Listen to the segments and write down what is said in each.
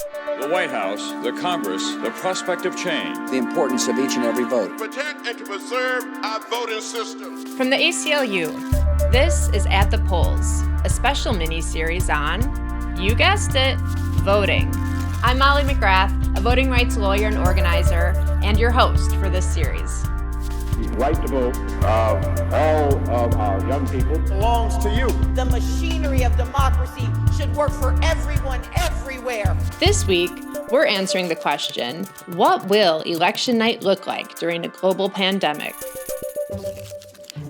The White House, the Congress, the prospect of change. The importance of each and every vote. Protect and to preserve our voting system. From the ACLU, this is At the Polls, a special mini-series on, you guessed it, voting. I'm Molly McGrath, a voting rights lawyer and organizer, and your host for this series. The right to vote of all of our young people belongs to you. The machinery of democracy should work for everyone, everywhere. This week, we're answering the question, what will election night look like during a global pandemic?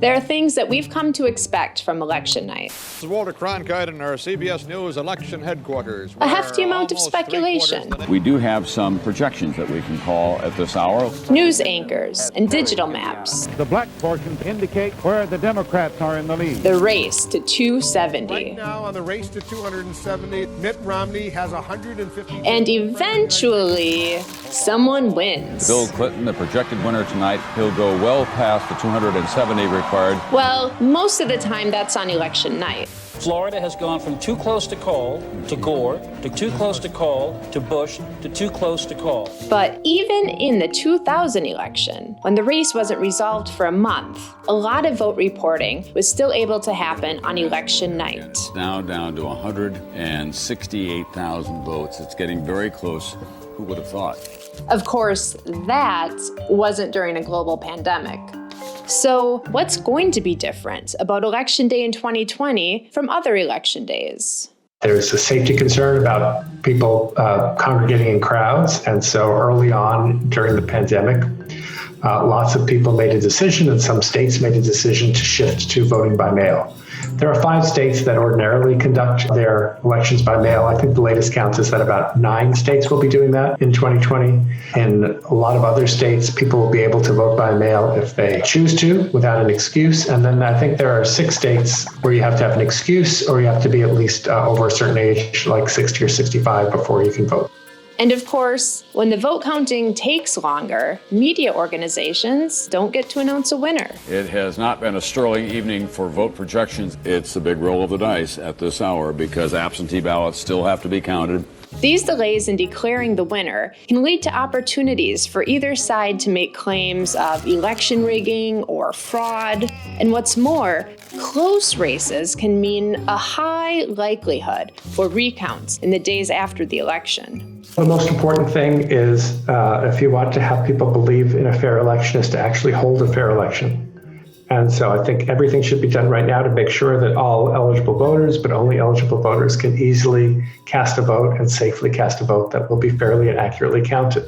There are things that we've come to expect from election night. This is Walter Cronkite in our CBS News election headquarters. A hefty amount of speculation. We do have some projections that we can call at this hour. News anchors and digital maps. The black portions indicate where the Democrats are in the lead. The race to 270. Right now on the race to 270, Mitt Romney has 150. And eventually, someone wins. Bill Clinton, the projected winner tonight, he'll go well past the 270 required. Well, most of the time that's on election night. Florida has gone from too close to call to Gore, to too close to call to Bush, to too close to call. But even in the 2000 election, when the race wasn't resolved for a month, a lot of vote reporting was still able to happen on election night. It's now down to 168,000 votes. It's getting very close. Who would have thought? Of course, that wasn't during a global pandemic. So what's going to be different about Election Day in 2020 from other election days? There's a safety concern about people congregating in crowds. And so early on during the pandemic, lots of people made a decision, and some states made a decision to shift to voting by mail. There are 5 states that ordinarily conduct their elections by mail. I think the latest count is that about 9 states will be doing that in 2020. In a lot of other states, people will be able to vote by mail if they choose to without an excuse. And then I think there are 6 states where you have to have an excuse, or you have to be at least over a certain age, like 60 or 65, before you can vote. And of course, when the vote counting takes longer, media organizations don't get to announce a winner. It has not been a sterling evening for vote projections. It's a big roll of the dice at this hour because absentee ballots still have to be counted. These delays in declaring the winner can lead to opportunities for either side to make claims of election rigging or fraud. And what's more, close races can mean a high likelihood for recounts in the days after the election. The most important thing is, if you want to have people believe in a fair election, is to actually hold a fair election. And so I think everything should be done right now to make sure that all eligible voters, but only eligible voters, can easily cast a vote and safely cast a vote that will be fairly and accurately counted.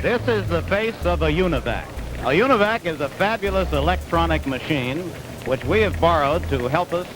This is the face of a UNIVAC. A UNIVAC is a fabulous electronic machine which we have borrowed to help us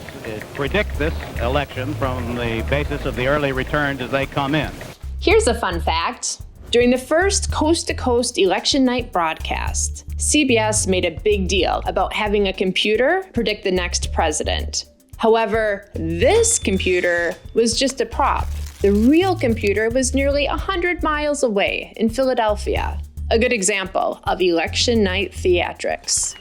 predict this election from the basis of the early returns as they come in. Here's a fun fact. During the first coast-to-coast election night broadcast, CBS made a big deal about having a computer predict the next president. However, this computer was just a prop. The real computer was nearly 100 miles away in Philadelphia. A good example of election night theatrics.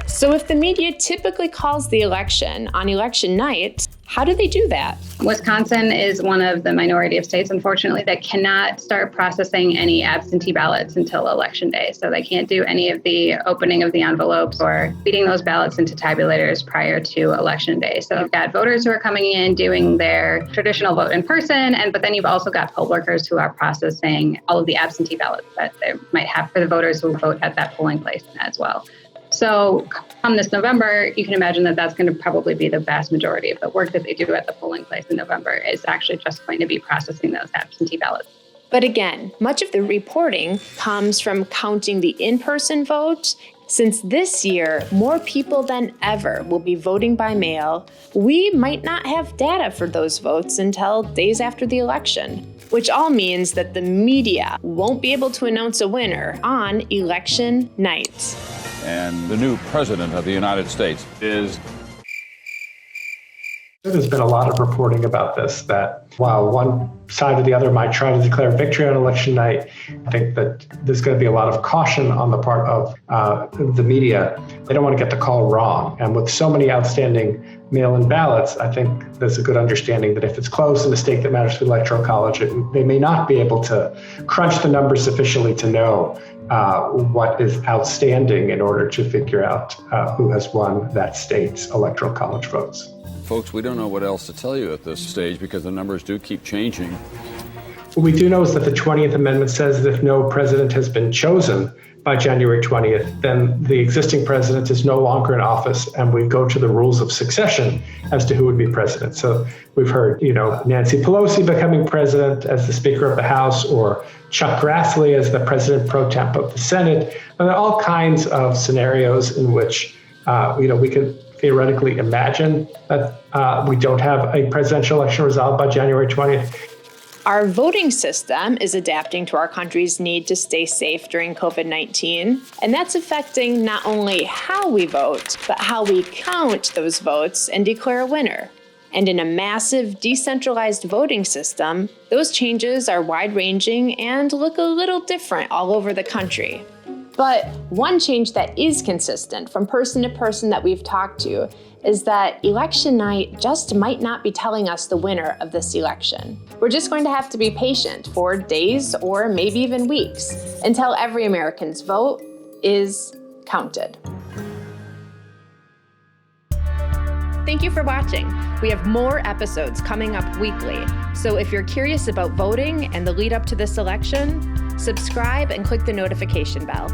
So if the media typically calls the election on election night, how do they do that? Wisconsin is one of the minority of states, unfortunately, that cannot start processing any absentee ballots until Election Day. So they can't do any of the opening of the envelopes or feeding those ballots into tabulators prior to Election Day. So you've got voters who are coming in doing their traditional vote in person, but then you've also got poll workers who are processing all of the absentee ballots that they might have for the voters who vote at that polling place as well. So come this November, you can imagine that that's going to probably be the vast majority of the work that they do at the polling place in November is actually just going to be processing those absentee ballots. But again, much of the reporting comes from counting the in-person vote. Since this year, more people than ever will be voting by mail, we might not have data for those votes until days after the election, which all means that the media won't be able to announce a winner on election night. And the new president of the United States is There's been a lot of reporting about this, that while one side or the other might try to declare victory on election night, I think that there's going to be a lot of caution on the part of the media. They don't want to get the call wrong. And with so many outstanding mail-in ballots, I think there's a good understanding that if it's close in a state that matters to the Electoral College, they may not be able to crunch the numbers sufficiently to know what is outstanding in order to figure out who has won that state's Electoral College votes. Folks, we don't know what else to tell you at this stage because the numbers do keep changing. What we do know is that the 20th Amendment says that if no president has been chosen by January 20th, then the existing president is no longer in office, and we go to the rules of succession as to who would be president. So we've heard, Nancy Pelosi becoming president as the Speaker of the House, or Chuck Grassley as the President pro temp of the Senate. And there are all kinds of scenarios in which, we could theoretically imagine that we don't have a presidential election resolved by January 20th. Our voting system is adapting to our country's need to stay safe during COVID-19, and that's affecting not only how we vote, but how we count those votes and declare a winner. And in a massive decentralized voting system, those changes are wide-ranging and look a little different all over the country. But one change that is consistent from person to person that we've talked to is that election night just might not be telling us the winner of this election. We're just going to have to be patient for days or maybe even weeks until every American's vote is counted. Thank you for watching. We have more episodes coming up weekly. So if you're curious about voting and the lead up to this election, subscribe and click the notification bell.